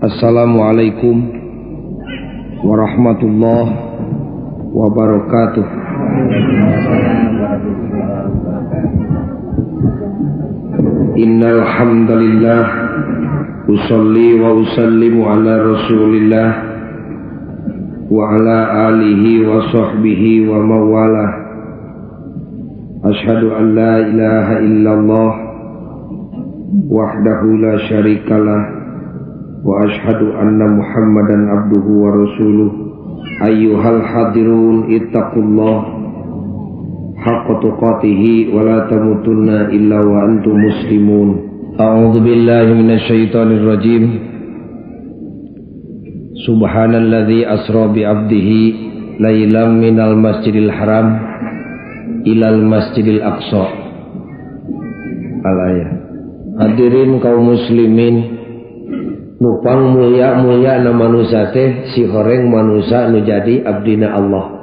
Assalamualaikum warahmatullahi wabarakatuh. Innal hamdalillah usolli wa usallimu ala Rasulillah wa ala alihi wa sahbihi wa mawalah. Asyhadu an la ilaha illallah wahdahu la syarikalah wa ashhadu anna Muhammadan abduhu wa rasuluh. Ayyuhal hadirun ittaqullah haqqa tuqatih wa la tamutunna illa wa antum muslimun. A'udzu billahi minasy syaithanir rajim. Subhanalladzi asra bi 'abdihi lailam minal masjidil haram ilal masjidil aqsa. Al-ayat. Hadirin kaum muslimin, nupang mulia-mulia na manusia teh si horeng manusia nu jadi abdina Allah.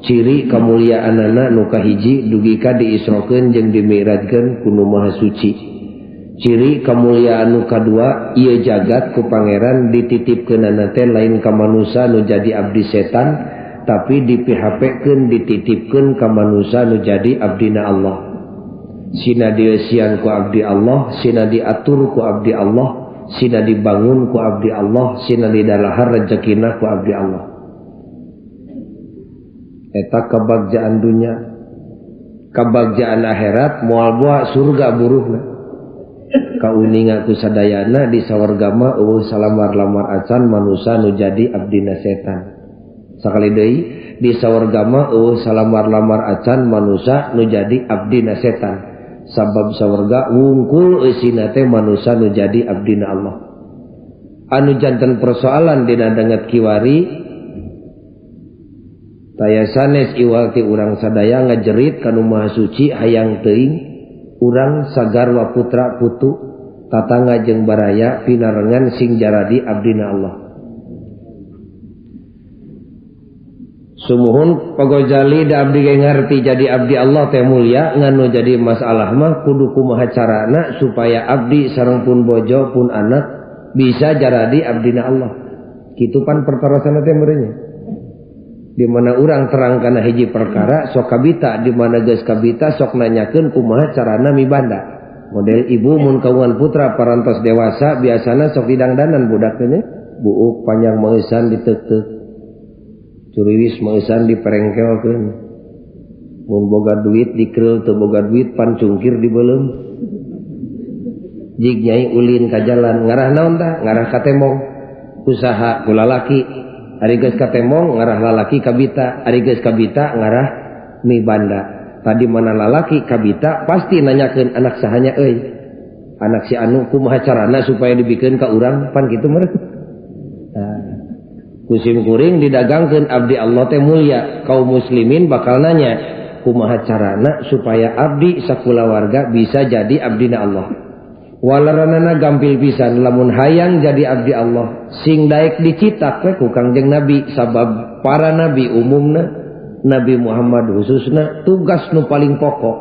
Ciri kamuliaanana nu kahiji dugika diisrokeun jeung dimi'rajkeun ku Nu Maha Suci. Ciri kamuliaan nu kadua ieu jagat ku pangeran dititipkeunana teh lain ka manusia nu jadi abdi setan, tapi dipihapekeun dititipkeun ka manusia nu jadi abdina Allah. Sina dieusian ku abdi Allah, sina diatur ku abdi Allah, sina dibangun ku abdi Allah, sina didalahar rezekina ku abdi Allah. Eta kabagjaan dunya, kabagjaan akhirat moal boa surga buruhna. Kauninga ku sadayana di sawarga mah eueuh salamar-lamar acan manusia nu jadi abdina setan. Sakali deui di sawarga mah eueuh salamar-lamar acan manusia nu jadi abdina setan. Sabab sawarga wungkul eusina teh manusia nu jadi abdina Allah. Anu janten persoalan dina danget kiwari taya sanes iwal ti urang sadaya ngajerit ka Nu Maha Suci hayang teuing urang sagarwa putra putu tatangga jeung baraya pinarengan sing jaradi abdina Allah. Sumuhun pagojali da abdi ge ngarti jadi abdi Allah teh mulia, nganu jadi masalah mah kudu kumaha carana supaya abdi sareng pun bojo pun anak bisa jaradi abdina Allah. Kitu pan pertarosana teh meureunnya. Di mana urang terang kana hiji perkara sok kabita, di mana geus kabita sok nanyakeun kumaha carana mibanda. Model ibu mun kaungan putra parantos dewasa biasana sok didangdanan budak teh nya, buuk panjang meusan diteuk-teuk. Curiwis meusan diperengkelkeun. Mun boga duit dikrel, teu boga duit pan cungkir dibeuleum. Jig nyai ulin ka jalan, ngarah naon tah? Ngarah ka temong. Usaha ku lalaki. Ari geus ka temong ngarah lalaki ka bita, ari geus ka bita ngarah mibanda. Tadi mana lalaki ka bita pasti nanyakeun anak sahanya euy. Anak si anu kumaha carana supaya dibikeun ka urang pan kitu meureun. Kusim kuring didagangkeun abdi Allah teh mulia. Kaum muslimin bakal nanya kumaha carana supaya abdi sakulawarga bisa jadi abdina Allah. Walaranana gampil pisan lamun hayang jadi abdi Allah sing daek dicitak we ku Kangjeng Nabi. Sabab para nabi umumna, Nabi Muhammad khususna tugas nu paling pokok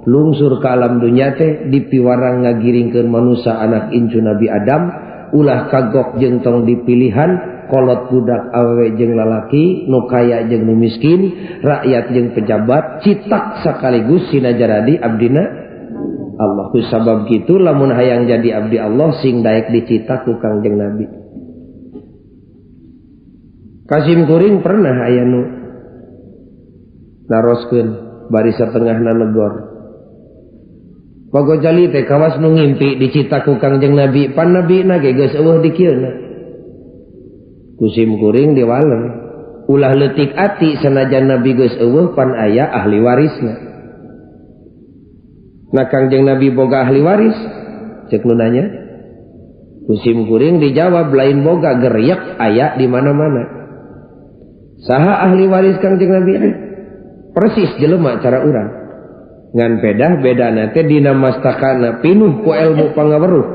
lungsur ka alam dunya teh dipiwarang ngagiringkeun manusia anak incu Nabi Adam ulah kagok jeung tong dipilihan kolot budak awewe jeung lalaki, nu kaya jeung nu miskin, rakyat jeung pejabat, citak sakaligus sina jaradi abdina Allah. Ku sabab kitu lamun hayang jadi abdi Allah sing daek dicitak ku Kangjeng Nabi. Kasim kuring pernah aya nu naroskeun bari satengahna negor. Pagojali teh kawas nu ngimpi dicitak ku Kangjeng Nabi, pan nabina ge geus eueuh di kieuna. Kusim kuring diwalem ulah leutik ati sanajan Nabi geus eueuh pan aya ahli warisna. Nah Kangjeng Nabi boga ahli waris ceuk nu nanya. Kusim kuring dijawab lain boga geryak aya di mana-mana. Saha ahli waris Kangjeng Nabi? Persis jelema cara urang. Ngan bedana teh dina mastakana pinuh ku ilmu pangaweruh,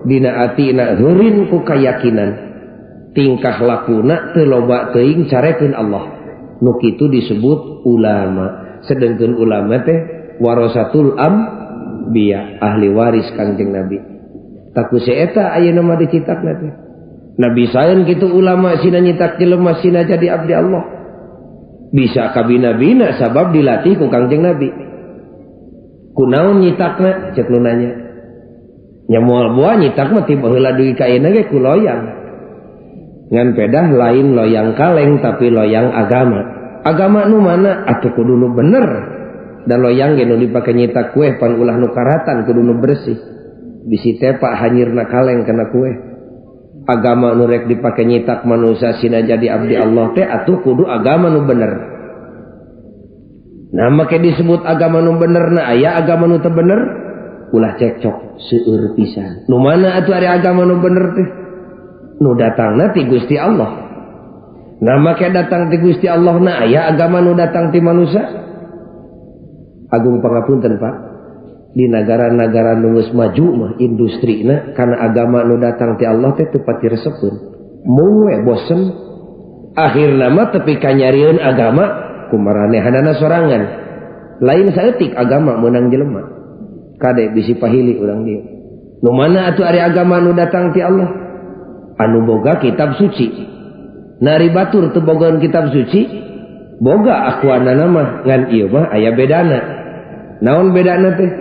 dina atina heureun ku kayakinan. Tingkah lakuna teu loba teuing carekeun Allah. Nu kitu disebut ulama. Sedengkeun ulama teh warasatul anbiya, ahli waris Kangjeng Nabi. Taku si eta ayeuna mah dicitakna teh. Nabi saeun kitu ulama sina nyitak jelema sina jadi abdi Allah. Bisa kabina-bina sabab dilatih ku Kangjeng Nabi. Kunaon nyitakna cek nu nanya. Nya moal buah nyitak mah ti baheula dugi ka ayeuna ge ku loyang. Ngan pedah lain loyang kaleng tapi loyang agama. Agama nu mana atuh kudu nu bener. Dan loyang ge nu dipake nyitak kue pan ulah nu karatan kudu nu bersih. Bisi teh pak hanyirna kaleng kana kue. Agama nu rek dipake nyitak manusia sina jadi abdi Allah teh atuh kudu agama nu bener. Nah make disebut agama nu bener na aya agama nu teu bener ulah cekcok seueur pisan. Nu mana atuh ari agama nu bener teh? Nu datangna ti Gusti Allah. Nah make datang ti Gusti Allah na aya agama nu datang ti manusia. Agung pangapunten Pak. Di negara-negara nu geus maju mah industrina kana agama nu datang ti Allah teh teu pati resepeun. Mung we bosen. Akhirna mah tepi ka nyarieun agama kumaranehanana sorangan. Lain saeutik agama meunang jelema. Kade bisi pahili urang dieu. Nu mana atuh ari agama nu datang ti Allah? Anu boga kitab suci. Nari batur teu bogaan kitab suci, boga akuanana mah ngan ieu mah aya bedana. Naon bedana teh?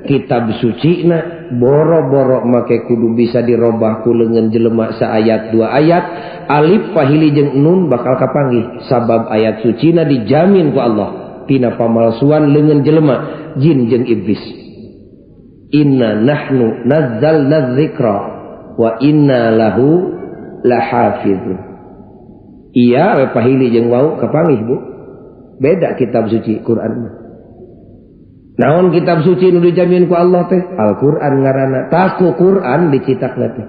Kitab suci na boro-boro make kudu bisa dirobah ku leungeun jelema saayat dua ayat, alif pahili jeung nun bakal kapanggih sabab ayat suci na dijamin ku Allah tina pamalsuan leungeun jelema jin jeung iblis. Inna nahnu nazzalna dzikra wa inna lahu lahafizun. Iya we pahili jeung wau kapanggih Bu. Beda kitab suci Quran mah. Naon kitab suci nu dijamin ku Allah teh? Al-Qur'an ngaranna. Taku Qur'an dicitakna teh.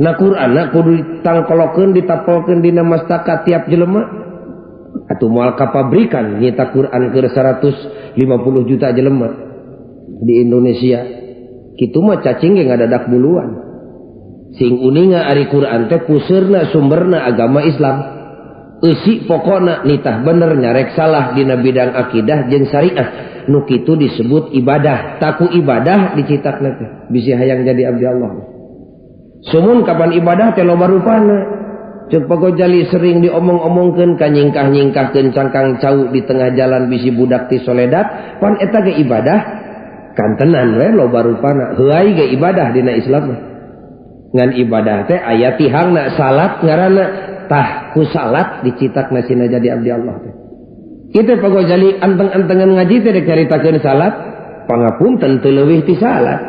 Na Qur'anna kudu ditangkolokeun ditapelkeun dina mastaka tiap jelema. Atuh moal kapabrikan nyetak Qur'an keur 150 juta jelema di Indonesia. Kitu mah cacing ge ngadadak buluan. Sing uninga ari Qur'an teh puseurna sumberna agama Islam. Eusi pokona nitah bener nyarek salah dina bidang akidah jeung syariah. Nu kitu disebut ibadah. Taku ibadah dicitakna teh bisi hayang jadi abdi Allah. Sumun kapan ibadah teh loba rupana. Ceuk pagojali sering diomong-omongkeun ka nyingkah-nyingkahkeun cangkang cau di tengah jalan bisi budak ti soledad, pan eta ge ibadah. Kan tenan we loba rupana. Heuai ge ibadah dina Islam. Ngan ibadah teh aya tihangna salat ngaranna tah ku salat dicitakna sina jadi abdi Allah teh. Kita pagojali anteng-antengan ngaji teh dek caritakeun salat, pangapunten teu leuwih ti salat.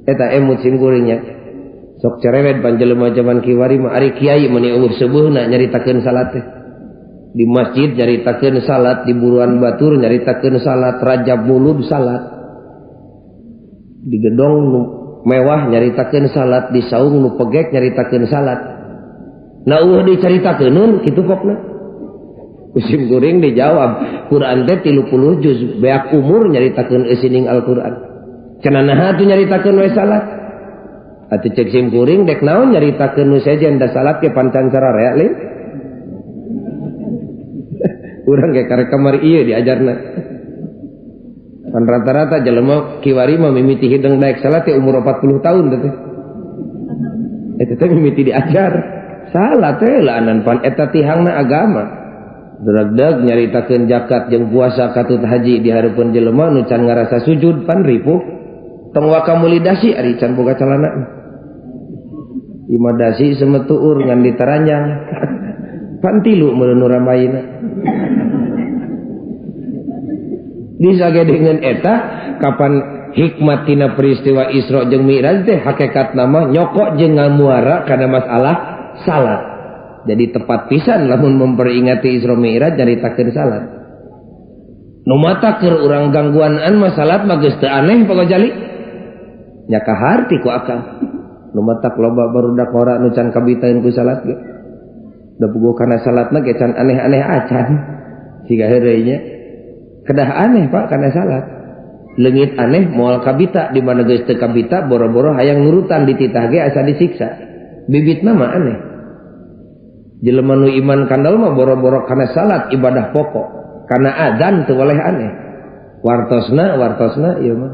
Eta emut simkuringnya. Sok cerewet panjelema zaman kiwari mah ari kiai meuni eueuh seubeuna nyaritakeun salat teh. Di masjid nyaritakeun salat, di buruan batur nyaritakeun salat, Rajab Mulud salat. Di gedong nu mewah nyaritakeun salat, di saung nu pegek nyaritakeun salat. Na eueuh dicaritakeun kitu pokna. Usim kuring dijawab, Quran teh 30 juz, beak umur nyaritakeun eusining Al-Qur'an. Cenah naha atuh nyaritakeun we salat? Atuh cek sim kuring dek naon nyaritakeun nu sejen da salat ke pancan sararea leuh. Urang ge karek kamari ieu diajarna. Pan rata-rata jelema kiwari mah mimiti hideung daek salat teh umur 40 tahun teh. Eta teh mimiti diajar. Salat teh laanan pan eta tihangna agama. Derag-derag nyaritakeun zakat jeung puasa katut haji di hareupeun jelema nu can ngarasa sujud pan ripuh. Tong wakamulidasi ari can boga calana. Imadasi semetuur ngan ditaranjang. Pan tilu meureun ramayna. Disagedeungeun eta kapan hikmat tina peristiwa Isra jeung Mi'raj teh hakikatna mah nyokok jeung ngamuara kana masalah salat. Jadi tepat pisan lamun memperingati Isra Mi'raj nyaritakeun salat. Nu mata keur urang gangguanan mah salat mah geus teu aneh pagojali. Nya kaharti ku akal. Nu mata loba barudak ora nu can kabitaeun ku salat ge. Da puguh kana salatna ge can aneh-aneh acan. Siga heureuy nya. Kedah aneh Pak kana salat. Leungit aneh moal kabita di mana geus teu kabita boro-boro hayang nurutan dititah ge asa disiksa. Bibitna mah aneh. Jelema nu iman kandal mah boro-boro kana salat ibadah pokok, kana adzan teu boleh aneh. Wartosna ieu mah.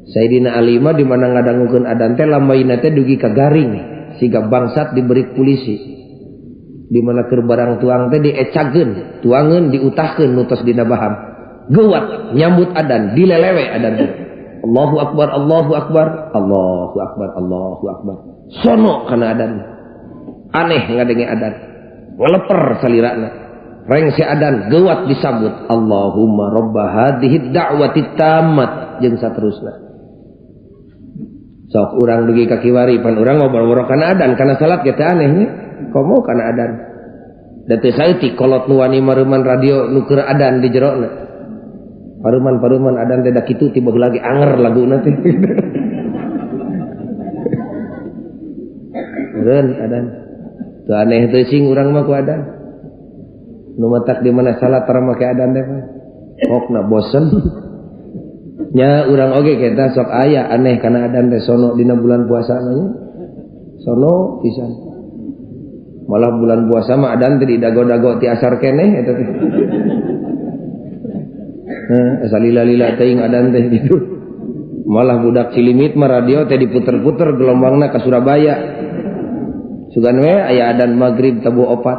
Sayyidina Ali mah di mana ngadangukeun adzan teh lambaina teh dugi ka garing siga bangsat diberi polisi di mana keur barang tuang teh diecageun tuangeun diutahkeun nutos dina baham geuwat nyambut adan dilelewe adan teh Allahu akbar Allahu akbar Allahu akbar Allahu akbar sono kana adan aneh ngadenge adan waleper salirana reng si adan geuwat disambut Allahumma rabba hadhihi da'wati tammat jeung saterusna sok urang dugi ka kiwari pan urang ngobrol-ngobrol kana adan kana salat ge teh anehnya komo kana adan da teu saeutik kolot nu wani mareuman radio nu keur adan di jerona paruman adan teh da kitu tiba lagi anger laguna teh reun adan teu aneh teu sing urang mah ku adan nu matak di mana salat tara make adan teh pokna bosen nya urang oge kita sok aya aneh kana adan teh sono dina bulan puasa nya sono pisan malah bulan puasa mah adan teh didago-dago ti asar keneh eta teh salila-lila teuing adan teh gitu malah budak Cilimit mah radio teh diputer-puter gelombangna ka Surabaya sugan we aya adan magrib tabu opat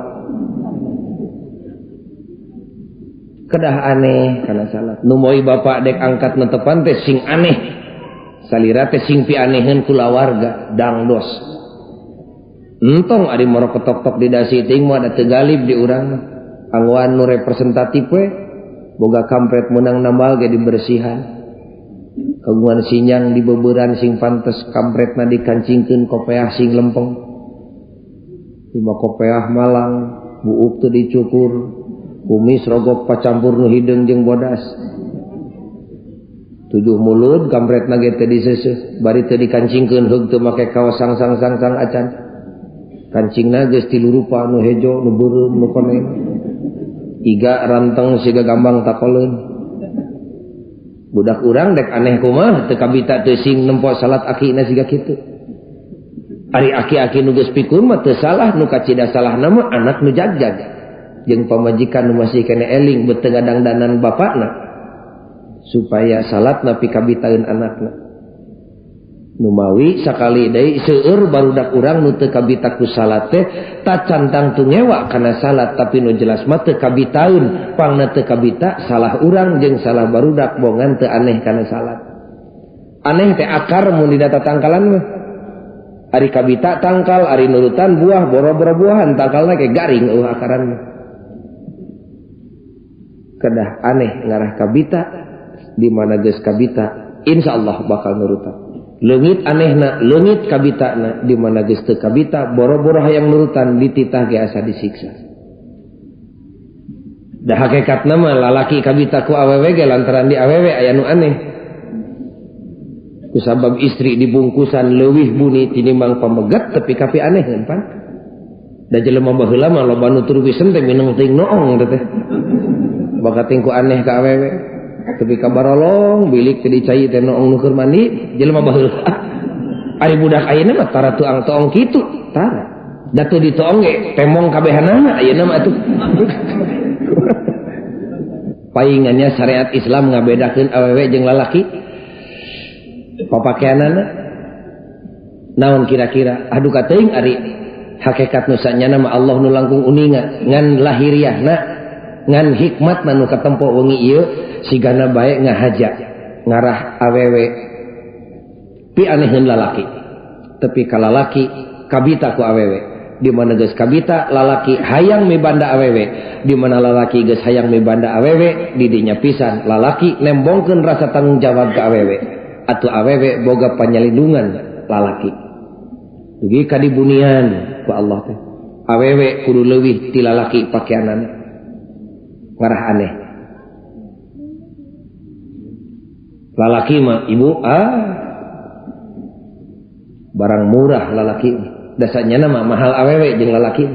kedah aneh kana salat nu moy bapak dek angkat netepan teh sing aneh salira teh sing pi aneheun kulawarga dangdos entong ari moro ketok-tok di dasi teuing mah da teu galib di urang angguan nu representatif we boga kampret menang nambal ge dibersihan kagungan sinyang di beuberan sing pantes kampretna dikancingkeun kopeah sing lempeng lima kopeah malang buuk teu dicukur kumis rogok pacampur nu hideung jeung bodas 7 mulut kampretna ge teh diseuseut bari teu dikancingkeun heug teu make kaos sang acan kancingna geus tilu rupa nu hejo nu beureum nu koneng iga ranteng siga gambang takoleun budak urang dek aneh kumaha teu kabita teu sing nempo salat akina siga kitu ari aki-aki nu geus pikun mah teu salah nu kacida salahna mah anak nu jagjag jeung pamajikan nu masih kene eling beuteung ngadangdanan bapakna supaya salat napi kabitaeun anakna nu mawi sakali deui seueur barudak urang nu teu kabita ku salat teh tacantang tu ngewa kana salat tapi nu jelas mah teu kabitaeun pangna teu kabita salah urang jeung salah barudak bongan teu aneh kana salat aneh teh akar mun didata tangkalan mah ari kabita tangkal ari nurutan buah boro-boro buahan tangkalna ge garing akaran mah kedah aneh ngarah kabita di mana geus kabita insyaallah bakal nurutan leungit anehna leungit kabitana di mana geus teu kabita boro-boro hayang nurutan dititah ge asa disiksa da hakikatna mah lalaki kabita ku awewe ge lantaran di awewe aya nu aneh kusabab istri dibungkusan leuwih buni tinimbang pamegat tapi kapi aneh pan da jelema baheula mah loba nu turwisen teh mineng teuing noong teh bakat tingku aneh ka awewe tapi kabarolong bilik teh dicai teh noong nu keur mandi jelema baheula ari budak ayeuna mah tara tuang toong kitu tara da teu ditoong ge temong kabehanana ayeuna mah atuh paingannya syariat Islam ngabedakeun awewe jeung lalaki papakeanana naon kira-kira aduh ka teuing ari hakikat nu sanyana mah Allah nu langkung uninga ngan lahiriahna ngan hikmat nu katempo wengi ieu sigana bae ngahaja ngarah awewe pi aneheun lalaki tapi ka lalaki kabita ku awewe di mana geus kabita lalaki hayang mibanda awewe di mana lalaki geus hayang mibanda awewe di dinya pisan lalaki nembongkeun rasa tanggung jawab ka awewe atuh awewe boga panyalindungan lalaki dugi ka dibunian ku Allah teh awewe kudu leuwih ti lalaki pakeanana ngarah aneh lalaki mah ibu barang murah lalaki dasarnya nama mahal awewe jeung lalaki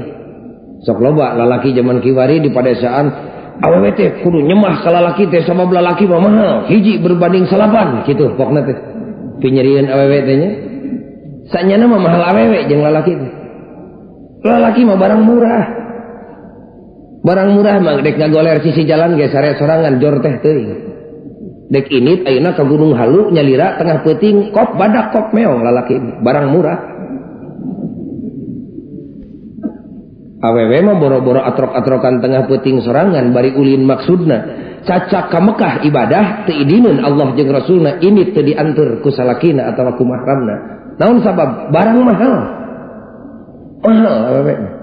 sok loba lalaki zaman kiwari di padesaan awewe teh kudu nyemah ka lalaki teh sabab lalaki mah mahal hiji berbanding 8 kitu pokna teh pinyerieun awewe teh nya sanyana mah mahal awewe jeung lalaki teh lalaki mah barang murah mah dek ngagoler sisi jalan ge sare sorangan jor teh teuing dek init ayeuna ka Gunung Halu nyalira tengah peuting kop badak kop meong lalaki barang murah awewe mah boro-boro atrok-atrokan tengah peuting sorangan bari ulin maksudna cacak ka Mekah ibadah teu idinin Allah jeung Rasulna ini teu diantur ku salakina atawa ku mahramna naon sabab barang mahal awewe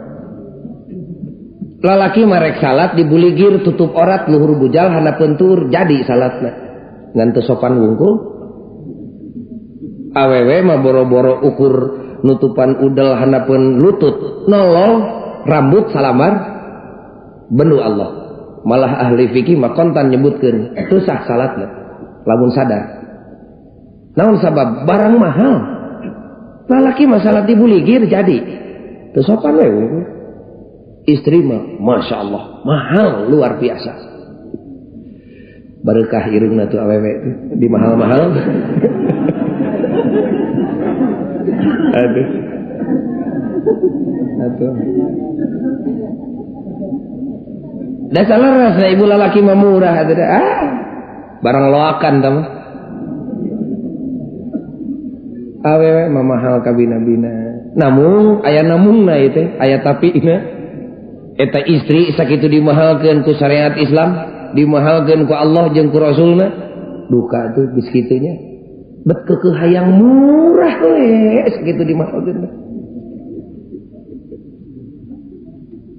lalaki marek salat dibuligir tutup orat luhur bujal hanapeun tur jadi salatna ngan teu sopan wungkul awewe mah boro-boro ukur nutupan udel hanapeun lutut nolol rambut salamar benu Allah malah ahli fikih mah kontan nyebutkeun teu sah salatna lamun sadar naon sabab barang mahal lalaki mah salat dibuligir jadi teu sopan we istri mah masya Allah mahal luar biasa barekah irungna tuh awewe tuh di mahal-mahal aduh dah salah rasa ibu lalaki mah murah barang loakan tama awewe mah mahal kabina-bina namun aya namungna itu aya tapina eta istri sakitu dimahalkeun ku syariat Islam dimahalkeun ku Allah jeung ku Rasulna duka tuh geus kitu nya bet keukeuh hayang murah we sakitu dimahalkeun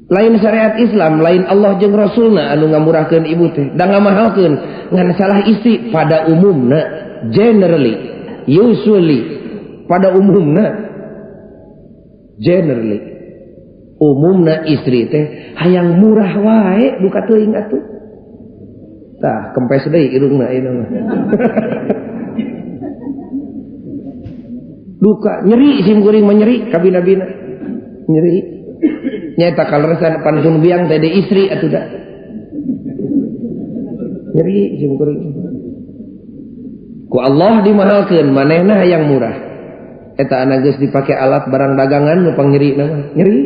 lain syariat Islam lain Allah jeung Rasulna anu ngamurahkeun ibu teh da ngamahalkeun ngan salah istri pada umumna generally usually pada umumna generally umumna istri teh hayang murah wae duka teuing atuh tah kempes deui irungna ieu mah duka nyeri sim kuring mah nyeri kabina-bina nyeri nyata kaleresan pantun biang teh istri atuh da nyeri sim kuring ku Allah dimahalkeun manehna hayang murah eta ana geus dipake alat barang dagangan nu pangnyeri mah nyeri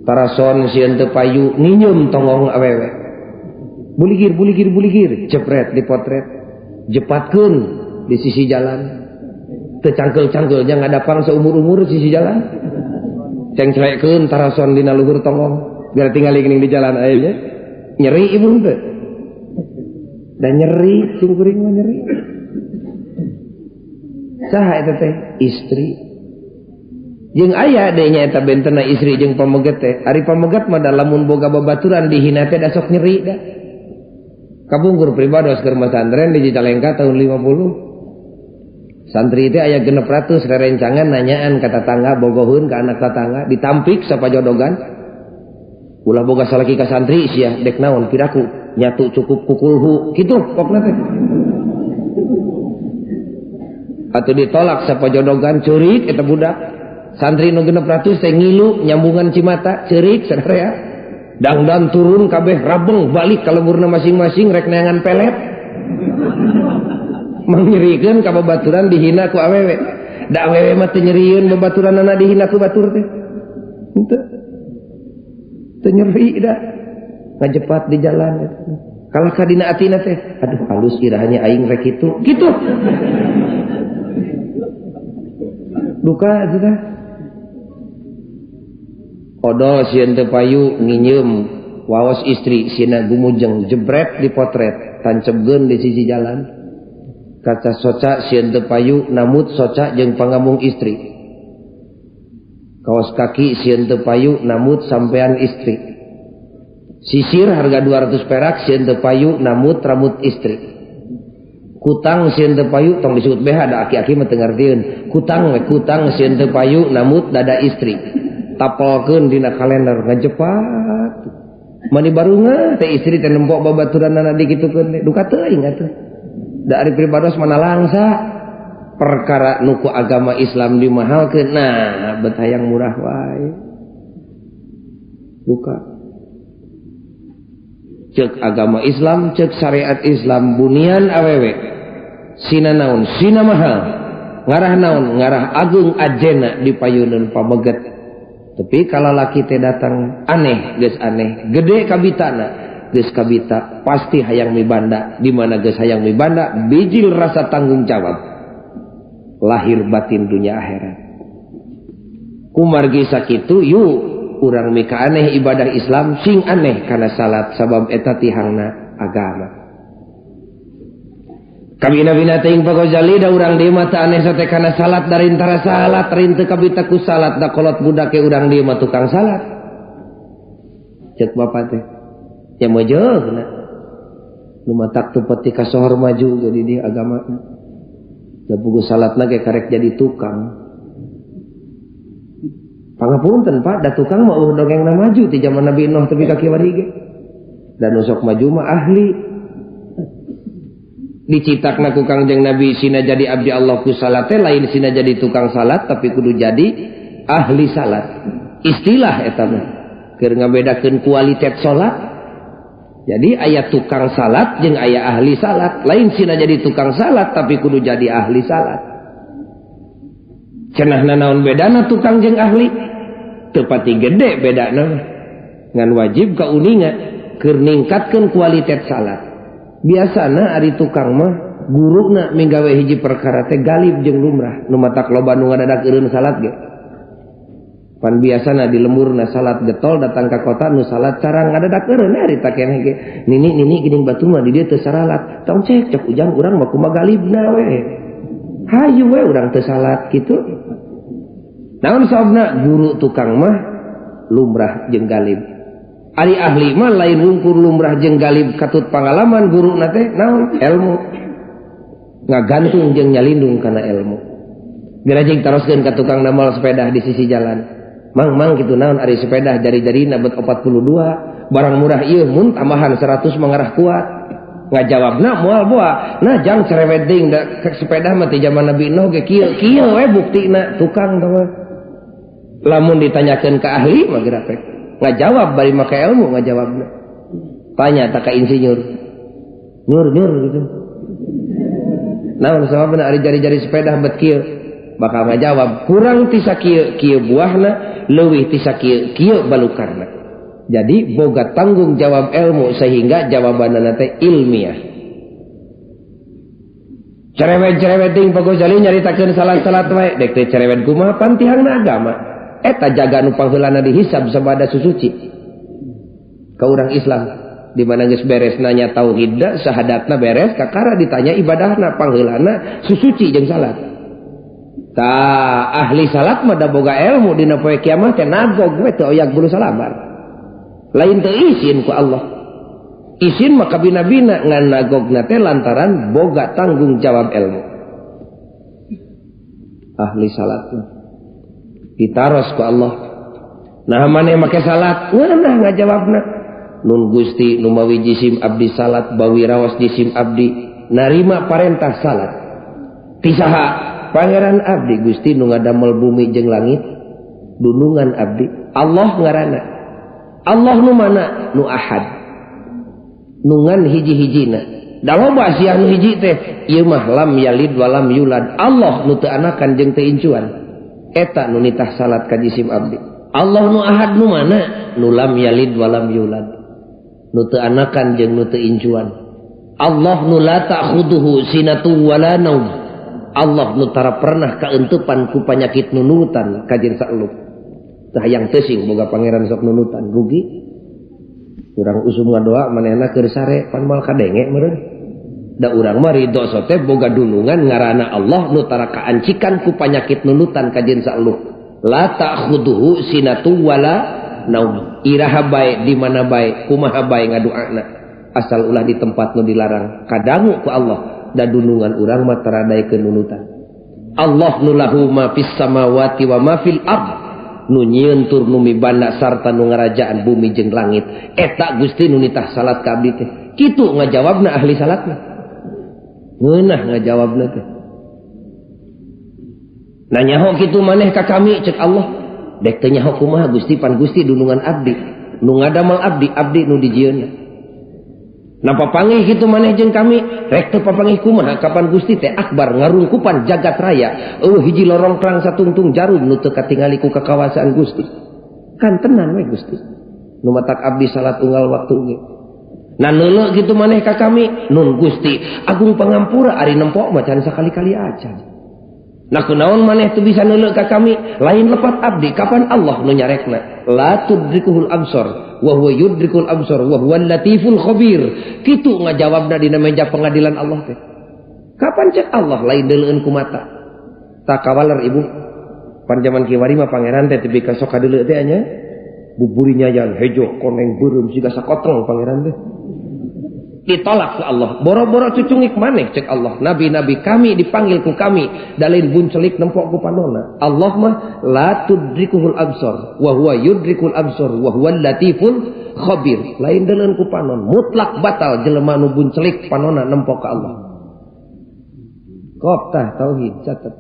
tarason sieun teu payu nginyeum tongong awewe buligir cepret dipotret jepatkeun di sisi jalan teu cangkeul-cangkeulnya ngadapang seumur-umur sisi jalan cengcelekeun tarason dina luhur tongong biar tinggal geuning di jalan ayeuna nyeri ibu teh dan nyeri sing kuring mah nyeri saha eta teh istri jeung aya deui nya eta bentenna istri jeung pameget teh ari pameget mah da lamun boga babaturan dihina teh da sok nyeri da kabungkur pribados keur pesantren di Cicalengka tahun 50 santri teh aya 600 rerencangan nanyaan ka tatangga bogoheun ka anak tatangga ditampik sapajodogan ulah boga salaki ka santri sia dek naon piraku nyatu cukup kukulhu kitu pokna teh atuh ditolak sapajodogan ceurik eta budak santri nu 600 teh ngilu nyambungan cimata ceurik sadaya dangdan turun kabeh rabeng balik ka lemurna masing-masing rek neangan pelet mangnyerikeun ka babaturan dihina ku awewe da awewe mah teu nyerieun babaturanna dihina ku batur teh teu nyeri da ngajepat di jalan kalah ka dina atina teh aduh halus irahnya aing rek kitu duka eta odol sieun teu payu nginyeum waos istri sieuna gumujeng jebret dipotret tancebkeun di sisi jalan kaca soca sieun teu payu namut soca jeung pangamung istri kaos kaki sieun teu payu namut sampean istri sisir harga 200 perak sieun teu payu namut rambut istri kutang sieun teu payu tong disebut beha da aki-aki mah teu ngartieun kutang sieun teu payu namut dada istri tapelkeun dina kalender ngajepat mani barunga teh istri teh nempok babaturanna dikitukeun duka teuing atuh da ari pribados mana langsa perkara nuku agama Islam dimahalkeun nah bet hayang murah wae duka ceuk agama Islam ceuk syariat Islam bunian awewe sina naon sina mahal ngarah naon ngarah agung ajena dipayuneun pameget tapi kalau laki teh datang aneh geus aneh gede kabitana geus kabita pasti hayang mibanda di mana geus hayang mibanda bijil rasa tanggung jawab lahir batin dunia akhirat kumargi sakitu yuk urang mika aneh ibadah Islam sing aneh karena salat sabab eta tihangna agama. Kabina bina teuing Pak Ghazali da urang dieu mah teu aneh sate kana salat dari antara salat rin teu kabita ku salat da kolot budak ke urang dieu mah tukang salat. Cek bapak teh. Ya mojeugna. Nu matak teu peti ka sohor maju jadi di agama. Da pugu salatna ge karek jadi tukang. Pangapunten Pak, da tukang mah dongengna maju ti zaman Nabi Nuh tepi ka kiwari ge. Dan usok maju mah ahli. Dicitakna ku Kangjeng Nabi sina jadi abdi Allah ku salat teh lain sina jadi tukang salat tapi kudu jadi ahli salat. Istilah eta mah keur ngabedakeun kualitas salat. Jadi aya tukang salat jeung aya ahli salat. Lain sina jadi tukang salat tapi kudu jadi ahli salat. Cenahna naon bedana tukang jeung ahli? Teu pati gede bedana mah. Ngan wajib ka uninga keur ningkatkeun kualitas salat. Biasana ari tukang mah guruna minggawe hiji perkara teh galib jeung lumrah nu matak loba nu ngadadak eureun salat ge. Pan biasana di lemburna salat getol datang ka kota nu salat cara ngadadak eureun ari ta keneh ge. Nini geuning batu mah di dieu teu saralat. Tong cek cek ujang urang mah kumaha galibna we. Hayu we urang teu salat kitu. Naon sababna guru tukang mah lumrah jeung galib. Ari ahli mah lain wungkur lumrah jeung galib katut pangalaman guru nate naon ilmu ngagantung jeung nyalindung kana ilmu. Birajing taroskeun ka tukang namal sepeda di sisi jalan. Mang kitu naon ari sepeda jari-jarina bet 42 barang murah ieu mun tambahan 100 mangarah kuat. Ngajawabna moal boa. Nah jang cerewet deing da sepeda mah ti zaman Nabi Nuh ge kieu we buktina tukang tah. Lamun ditanyakeun ka ahli mah geura pek ngajawab bari make ilmu ngajawabna. Tanya tak ka insinyur. Nyur gitu. Naon sababna ari jari-jari sepeda bet kieu bakal ngajawab kurang ti sakieu buahna leuwih ti sakieu balukarna. Jadi boga tanggung jawab ilmu sehingga jawabanna teh ilmiah. Cerewet ting Pak Ghazali nyaritakeun salat-salat wae dek teh cerewet kumaha pantihangna agama. Eta jaga nu pangheulana dihisab sabada susuci ka urang Islam di mana geus beres nanya tauhid da syahadatna beres kakara ditanya ibadahna pangheulana susuci jeung salat. Ahli salat mah da boga ilmu dina poe kiamat teh nagog we teu oyak bulu salabar. Lain teu izin ku Allah. Izin mah ka bina-bina ngan nagogna teh lantaran boga tanggung jawab ilmu. Ahli salat ditaros ku Allah. Nah maneh make salat ngeunah ngajawabna nun Gusti nu mawi jisim abdi salat bawi raos jisim abdi narima parentah salat ti saha pangeran abdi Gusti nu ngadamel bumi jeung langit dunungan abdi Allah ngaranna. Allah nu mana nu ahad nungan hiji-hijina da loba sia nu hiji teh ieu mah lam yalid walam yulad. Allah nu teu anakan jeung teu incuan eta nu nitah salat ka jisim abdi. Allah nu ahad nu mana nu lam yalid walam yulad nu teu anakan jeung nu teu incuan. Allah nu la ta'khuduhu sinatu wala naum. Allah nu tara pernah kaentupan ku panyakit nunutan ka jeung saelup. Tah hayang teu sing boga pangeran sok nunutan rugi. Urang usum ngadoa manehna keur sare pan moal kadenge meureun. Da urang mah ridho sote boga dunungan ngaranna Allah nu tara kaancikan ku panyakit nunutan ka jeung saelup. La ta'khuduhu sinatu wala naum. Iraha bae di mana bae kumaha bae ngadoana asal ulah di tempat nu dilarang kadangu ku Allah da dunungan urang mah tara daekeun nunutan. Allah nu lahu ma fis samawati wa ma fil ard nu nyieun tur nu mibanda sarta nu ngarajaan bumi jeung langit eta Gusti nu nitah salat ka abdi teh. Kitu ngajawabna ahli salatna. Ngeunah ngajawabna teh. Nanyaho kitu maneh ka kami cek Allah. Dek teu nyaho kumaha Gusti pan Gusti dunungan abdi. Nu ngadamel abdi nu dijieunna. Napa panggih kitu maneh jeung kami? Rek teu papanggih kumaha kapan Gusti teh akbar ngarungkupan jagat raya. Hiji lorongkrang satungtung jarum nu teu katingali ku kakawasan Gusti. Kan tenan we Gusti. Nu matak abdi salat unggal waktu ge. Nah neuleuh kitu maneh ka kami nun Gusti agung pangampura ari nempok macan sakali-kali aja. Nah kunaon maneh tu bisa nuleuh ka kami lain lepat abdi kapan Allah nu nyarekna la tudrikuhul absar wa huwa yudrikul absar wa huwal latiful khabir kitu ngajawabna dina meja pengadilan Allah teh. Kapan cek Allah lain deuleueun ku mata tak kawaler ibu pan zaman kiwari mah pangeran teh teu ka sok kadeuleu teh anya buburinya yang hejo koneng beureum siga sakotong pangeran teh ditolak ke Allah boro-boro cucungik maneh cek Allah nabi-nabi kami dipanggil ku kami dalin buncelik nempok ku panona Allah mah la tudrikuhul absar wa huwa yudrikul absar wa huwal latiful khabir lain deuleueun ku panon mutlak batal jelema nu buncelik panona nempok ka Allah kop tah tauhid catet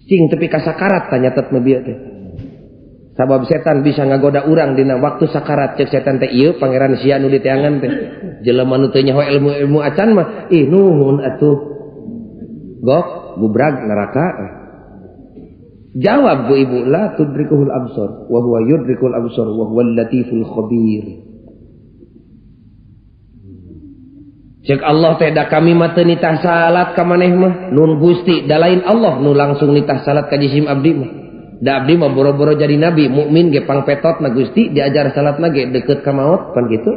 sing tepi ka sakarat tah nyatet nabi teh sabab setan bisa ngagoda urang dina waktu sakarat cek setan teh ieu pangeran sia nu diteangan teh jelema nu teu nyaho ilmu acan mah nuhun atuh gok gubrag neraka jawab bu ibu la tudrikuhul absar wa huwa yudrikul absar wa huwal latiful khabir cek Allah teh da kami mah teu nitah salat ka maneh mah nun Gusti da lain Allah nu langsung nitah salat ka jisim abdi mah da abdi mah boro-boro jadi nabi mukmin ge pangpetot na Gusti diajar salat na ge deukeut ka maot pan kitu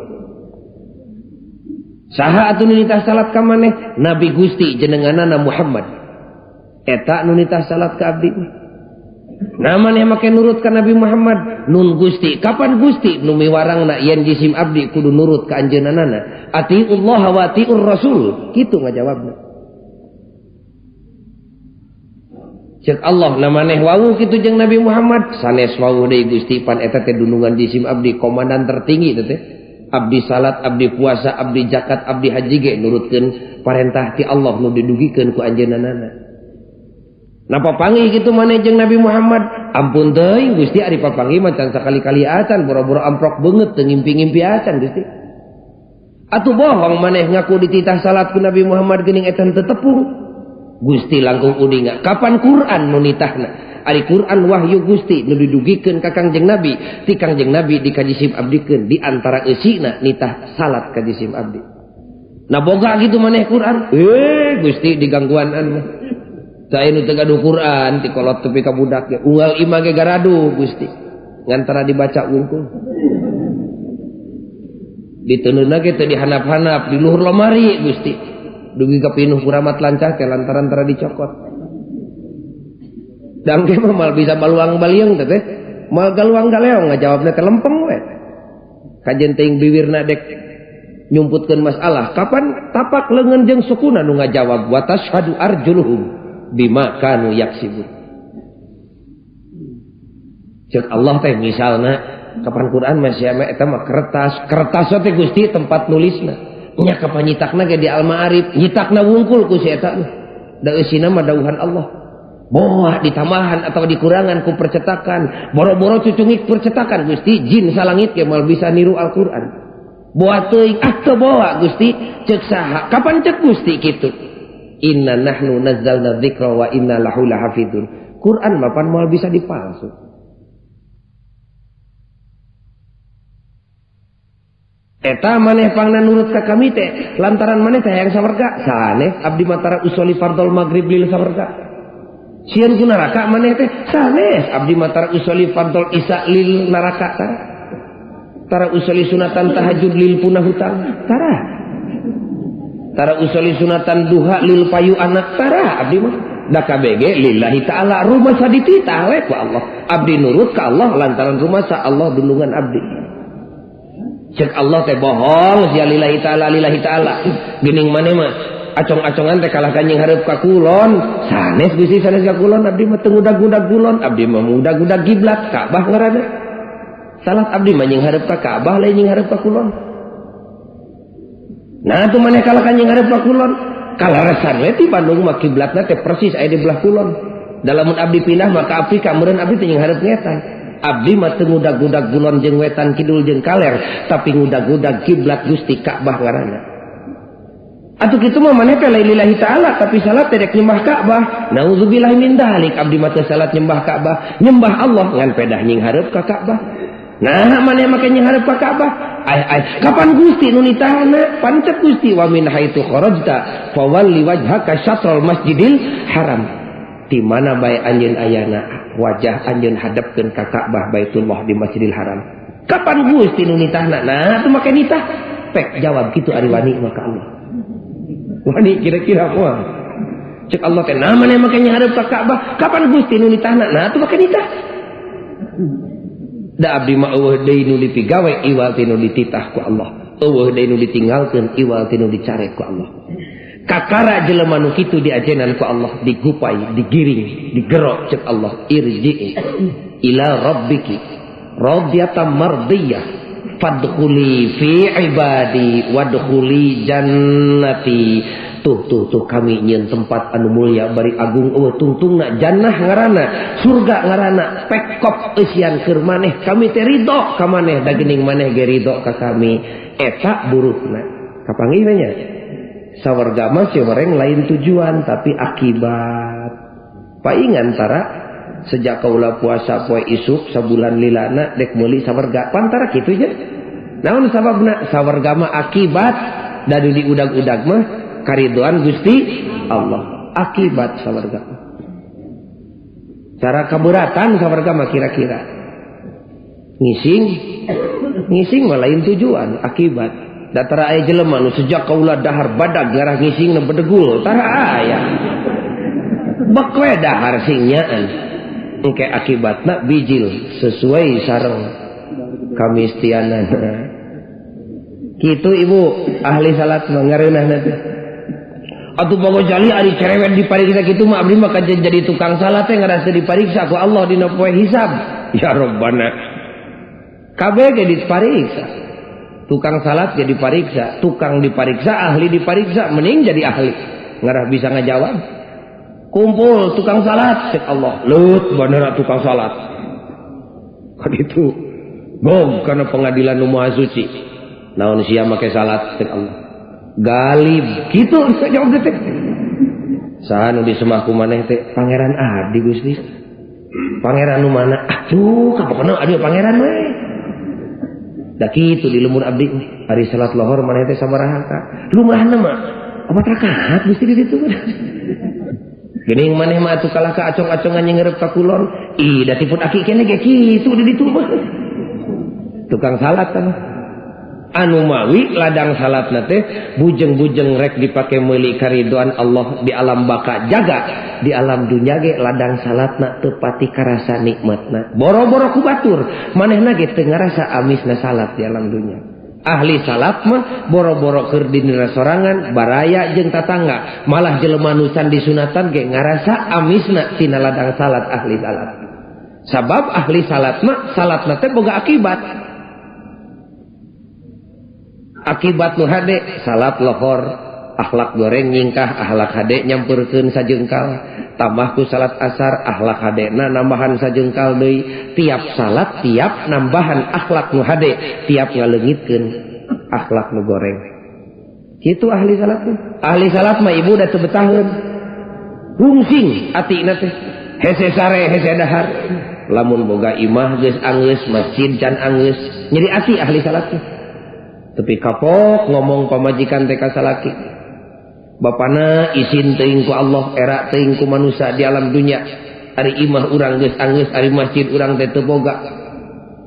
saha atuh nu nitah salat ka maneh nabi Gusti jenenganna Muhammad eta nu nitah salat ka abdi nah maneh make nurut ka Nabi Muhammad nun Gusti kapan Gusti nu miwarangna yen jisim abdi kudu nurut ka anjeunana atiullah wa atiur rasul kitu ngajawabna cek Allah na maneh wau kitu jeung Nabi Muhammad sanes wau deui Gusti pan eta teh dunungan jisim abdi komandan tertinggi teh abdi salat abdi puasa abdi zakat abdi haji ge nurutkeun parentah ti Allah nu didugikeun ku anjeunana napa panggih kitu maneh jeung Nabi Muhammad ampun teuing Gusti ari papanggih mah can sakali-kali acan boro-boro amprok beungeut teu ngimpi-ngimpi acan Gusti atuh bohong maneh ngaku dititah salat ku Nabi Muhammad geuning eta teu tepung Gusti langkung udinga kapan Quran nu nitahna ari Quran wahyu Gusti nu didugikeun ka Kangjeng Nabi ti Kangjeng Nabi di kajisim abdikeun di antara eusina nitah salat ka jisim abdi nah boga gitu maneh Quran Gusti digangguanan mah saya nu teu gaduh Quran ti kolot tepi ka budak ge unggal imah ge garadu Gusti ngantara dibaca wungkul diteununa ge teu dihanap-hanap di luhur lemari Gusti dugi kapinuh kuramat lancah ke lantaran tara dicokot dangke mah mal bisa baluang baliung teh mal galuang galeong ngajawabna teh lempeng we kajen teuing bibirna dek nyumputkeun masalah kapan tapak leungeun jeung sukuna nu ngajawab wa tashhadu arjuluhum bima kanu yaksibun cek Allah teh misalna kapan Quran masih eta mah kertas teh Gusti tempat nulisna nya kapanyitakna ge di Al-Ma'arif nyitakna wungkul ku si eta da eusina mah dawuhan Allah boah ditambahan atau dikurangan ku percetakan boro-boro cucungik percetakan Gusti jin salangit ge mal bisa niru Al-Qur'an boah teuing teu boa Gusti ceuk saha kapan ceuk Gusti kitu inna nahnu nazzalna dzikra wa inna lahu lahafidun Quran mah pan mal bisa dipalsu eta maneh pangna nurut ka kami teh lantaran maneh teh hayang sawarga sanes abdi matara usoli fardol maghrib lil sawarga sieun ku neraka maneh teh sanes abdi matara usoli fardol isya lil neraka tara usoli sunatan tahajud lil punah hutang tara usoli sunatan duha lil payu anak tara abdi mah da kabeh lillahi taala rumah sadititah we ku Allah abdi nurut ka Allah lantaran rumah sa Allah dulungan abdi cek Allah teh bohong sia lillahi taala geuning maneh mah acong-acongan teh kalah kanjing hareup ka kulon sanes Gusti sanes ka kulon abdi mah teu ngudag-ngudag kulon abdi mah ngudag-ngudag kiblat Ka'bah ngaranna salat abdi mah nying hareup ka Ka'bah lain nying hareup ka kulon nah tuh maneh kalah kanjing hareup ka kulon kalaresan we ti Bandung mah kiblatna teh persis aya di belah kulon dalamun abdi pindah mah ka Afrika meureun abdi teh nying hareup ngetan abdi mah teu ngudag-ngudag kulon jeung wetan kidul jeung kaler tapi ngudag-ngudag kiblat Gusti Ka'bah ngaranna atuh kitu mah maneh teh lillahi taala tapi salat teh dek nyembah Ka'bah naudzubillahi min dzalik abdi mah teu salat nyembah Ka'bah nyembah Allah ngan pedah nying hareup ka Ka'bah nah maneh make nying hareup ka Ka'bah kapan Gusti nu nitahna pancet Gusti wa min haitsu kharajta fawalli wajhaka syatrul masjidil haram di mana bae anjeun ayana wajah anjeun hadapkeun ka Ka'bah Baitullah di Masjidil Haram. Kapan Gusti nu nitahna? Nah, teu make nitah. Pek jawab kitu ari wani maka Allah. Wani kira-kira apa? Cek Allah teh nah maneh make nyaharep ka Ka'bah. Kapan Gusti nu nitahna? Nah, teu make nitah. Da abdi mah eueuh deui nu dipigawe iwal tinu dititah ku Allah. Eueuh deui nu ditinggalkeun iwal tinu dicare ku Allah. Kakara jelema nu kitu diajenan ku Allah, digupai, digiring, digerok cek Allah, irji'i ila rabbiki radiyatan mardiyah fadkhuli fi ibadi wadkhuli jannati. Tuh kami nyeun tempat anu mulia bari agung eueuh tungtungna jannah ngaranna, surga ngaranna, pekop eusian keur maneh kami teh ridho ka maneh da geuning maneh ge ridho ka kami. Eta buruhna kapanggih we nya sawarga mah sewereng lain tujuan tapi akibat. Paingan tara sejak kaula puasa poe isuk sabulan lilana dek meuli sawarga pantara kitu je. Naon sababna? Sawarga mah akibat dari diudag-udag mah karidoan Gusti Allah. Akibat sawarga. Cara kaberatan sawarga mah kira-kira ngising mah lain tujuan, akibat. Datara aya jelema nu sejak kaula dahar badag garah ngisingna bedegul tara aya. Bek we dahar sing nyaan. Engke akibatna bijil sesuai sareng kamistianana. Kitu Ibu ahli salat mah ngareunahna teh. Atuh bogo jali ari cerewet dipariksa kitu mah abdi mah kajen jadi tukang salat teh ngarasa dipariksa ku Allah dina poe hisab. Ya Rabbana. Kabeh ge dipariksa. Tukang salat jadi dipariksa, tukang dipariksa, ahli dipariksa, mending jadi ahli. Ngarah bisa ngajawab. Kumpul tukang salat, cek Allah. Lut bener tukang salat. Kan itu gong karena pengadilan nu maha suci. Naon sia make salat, cek Allah. Galib, kitu jawab teh. Saha nu disemah ku maneh teh? Pangeran Adi Gusti. Pangeran nu mana? Aduh, kapokna adi pangeran we. Da kitu di lemur abdi hari salat lohor maneh teh sabaraha ka lumrahna mah 4 rakaat mesti di ditu geuning maneh mah atuh kalah ka acong-acongan nyeureup ka kulon da tiput aki keneh ge kitu di ditu mah tukang salat mah anu mawi ladang salatna teh bujeng-bujeng rek dipake meuli karidoan Allah di alam baka jaga di alam dunya ge ladang salatna teu pati karasa nikmatna boro-boro ku batur manehna ge teu ngarasa amisna salat di alam dunya. Ahli salat mah boro-boro keur dina sorangan baraya jeung tatangga malah jelema nu can disunatan ge ngarasa amisna tina ladang salat ahli salat. Sabab ahli salat mah salatna teh boga akibat. Akibat nu hade salat lohor akhlak goreng nyingkah akhlak hade nyampurkeun sajengkal tambah ku salat asar akhlak hadena nambahan sajengkal deui tiap salat tiap nambahan akhlak nu hade tiap ngaleungitkeun akhlak nu goreng kitu ahli salat tuh. Ahli salat mah ibu da teu betaheun rungsing atina teh hese sare hese dahar lamun boga imah geus anggeus masjid can anggeus nyeri ati ahli salat tuh. Tapi kapok ngomong pamajikan teh ka salaki. Bapana izin teuing ku Allah, era teuing ku manusia di alam dunya. Ari imah urang geus anggeus, ari masjid urang teh teu boga.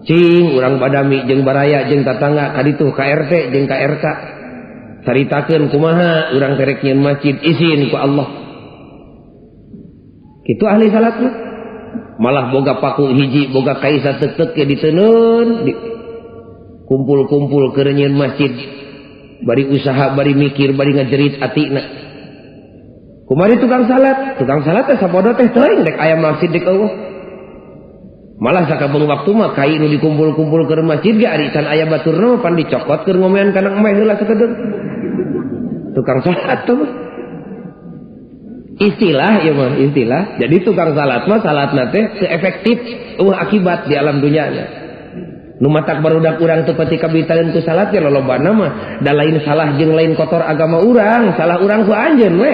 Cing urang badami jeung baraya jeung tatangga kaditu ka RT jeung ka RK. Caritakeun kumaha urang teh rek nyieun masjid izin ku Allah. Kitu ahli salat mah. Malah boga paku hiji, boga kaisa teuteuk ge diteuneun kumpul-kumpul kerenyeun masjid bari usaha bari mikir bari ngajerit atina kumari tukang salat teh sapodo teh teuing rek aya masjid di eueuh malah sakabeung waktu mah kai nu dikumpul-kumpul ke masjid ge ari can aya baturna pan dicokot keur ngomean kana emeh heula sakedeuk tukang salat tuh istilah ya mah istilah jadi tukang salat mah salatna teh teu efektif akibat di alam dunyana. Nu matak barudak urang teu pati kabitaeun ku salat ge lolobana mah da lain salah jeung lain kotor agama urang salah urang ku anjeun we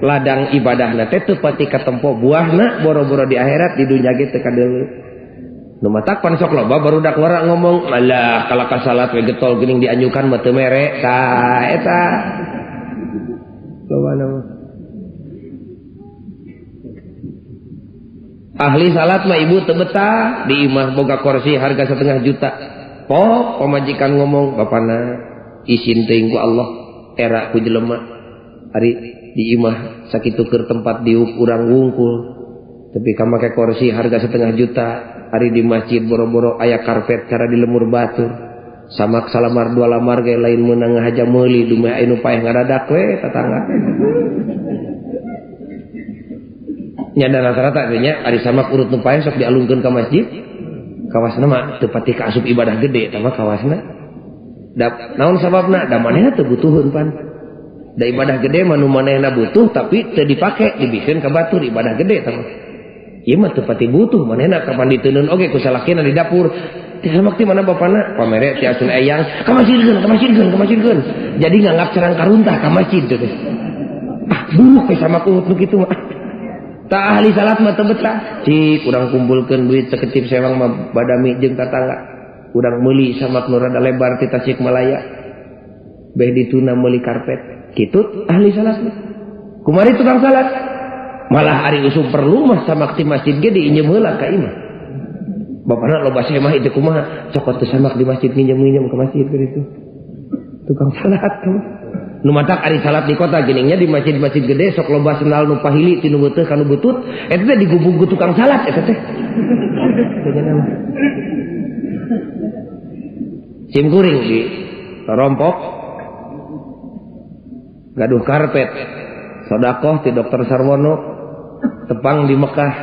ladang ibadahna teh teu pati katempo buahna boro-boro di akhirat di dunya ge teu kadeuleu nu matak pan sok loba barudak wara ngomong alah kalau ka salat we getol geuning dianjukan mah teu mere tah eta lobana mah Ahli salat mah ibu teu betah di imah boga kursi harga 1,5 juta. Pok pamajikan ngomong bapana izin teuing ku Allah era ku jelema ari di imah sakitu keur tempat diuk urang wungkul tapi ka make kursi harga 1,5 juta. Ari di masjid boro-boro aya karpet cara dilemur batur samak salamar 2 lamar ge lain meunang ngahaja meuli dumeh anu paeh ngadadak we tatangga. Nya dan rata-rata nya ari samak urut nu paeh sok dialungkeun ka masjid. Kawasna mah teu pati kaasup ibadah gede tah mah kawasna. Da naon sababna? Da manehna teu butuheun pan. Da ibadah gede mah nu manehna butuh tapi teu dipake dibikeun ka batur ibadah gede tah mah. Ieu mah teu pati butuh manehna kapan diteuneun oge ku salakina di dapur. Teh samak ti mana bapana? Pamere ti asun eyang, ka masjidkeun. Jadi nganggap cerang karuntah ka masjid teh. Ah, buruk we samak urut nu kitu mah. Tak ahli salat mah teu betah. Cik urang kumpulkeun duit saketip sewang mah badami jeung tatangga. Urang meuli samak nu rada lebar ti Tasikmalaya. Beh dituna meuli karpet. Kitu ahli salat mah. Kumari tukang salat. Malah ari usum perlu mah samak ti masjid ge diinjem heula ka imah. Bapana loba semah itu kumaha cokot teu samak di masjid nginjem-nginjem ke masjid kitu. Tukang salat mah. Nu matak ari salat di kota geningnya di masjid-masjid gede sok loba sendal nu pahili ti nu beuteuh ka nu butut eta teh digubung ku tukang salat eta teh. Sim kuring di rompok gaduh karpet sedekah ti Dokter Sarwono tepang di Mekah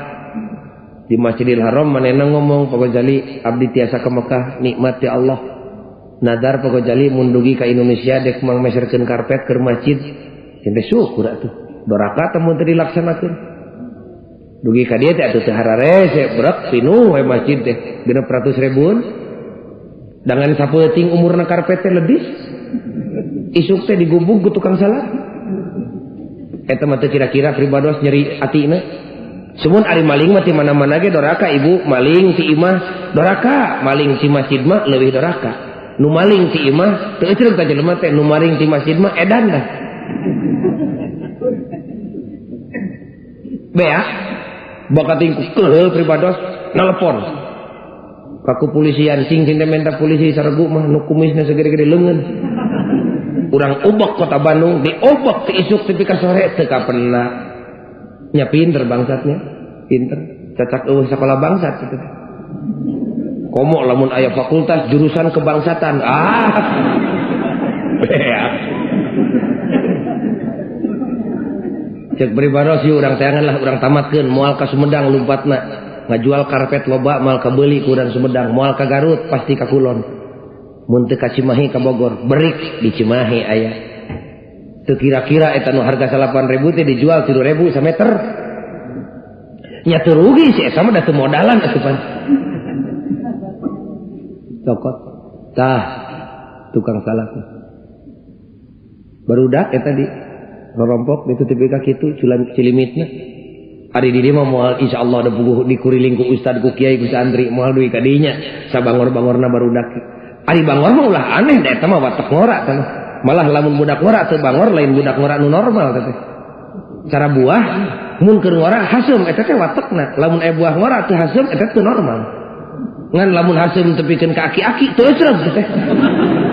di Masjidil Haram manehna ngomong pagojali abdi tiasa ke Mekah nikmat ti Allah. Nadar pagojali mundugi ka Indonesia dek mangmeserkeun karpet keur masjid teh syukur atuh doraka teh mun teu dilaksanakeun dugi ka dieu teh atuh teu hararese brek pinuh we masjid teh 600.000 dengan sapeuting umurna karpet teh lebih isuk teh digubung ku tukang salat eta mah teu kira-kira pribados nyeri atina sumun ari maling mah ti mana-mana ge doraka ibu maling ti imah doraka maling ti masjid mah leuwih doraka. Nu maling ti imah teu euceuk ka jelema teh nu maling ti masjid mah edan dah. Bea bakating keul pribados nelpon ka kepolisian cing minta polisi saregu mah nu kumisna segede-gede leungeun. Urang ubek kota Bandung diobek ti isuk tepi ka sore teu kapena. Nya pinter bangsatnya, pinter. Cacak eueuh sakola bangsat kitu. Komo lamun aya fakultas jurusan kebangsatan. Cek pribados ieu urang teangan lah urang tamatkeun moal ka Sumedang lumpatna. Ngajual karpet loba moal ka beuli ku urang Sumedang, moal ka Garut pasti ka Kulon. Mun teu ka Cimahi ka Bogor, berik di Cimahi aya. Teu kira-kira eta nu harga 8.000 teh dijual 3.000 sameter. Nya teu rugi si eta mah da teu modalan atuh pan. Cokot tah tukang salat barudak eta di rompok ditutupi ka kitu cilimitna ari di dieu mah moal insyaallah da puguh dikuriling ku ustad ku kiai ku santri moal duwi ka dinya sabangor-bangorna barudak ari bangor mah ulah aneh da eta mah watek ngora tah malah lamun budak ngora teu bangor lain budak ngora nu normal teh cara buah mun keur ngora haseum eta teh watekna lamun aya buah ngora teu haseum eta teu normal ngan lamun hasil tepikeun ka aki-aki teu esreg teh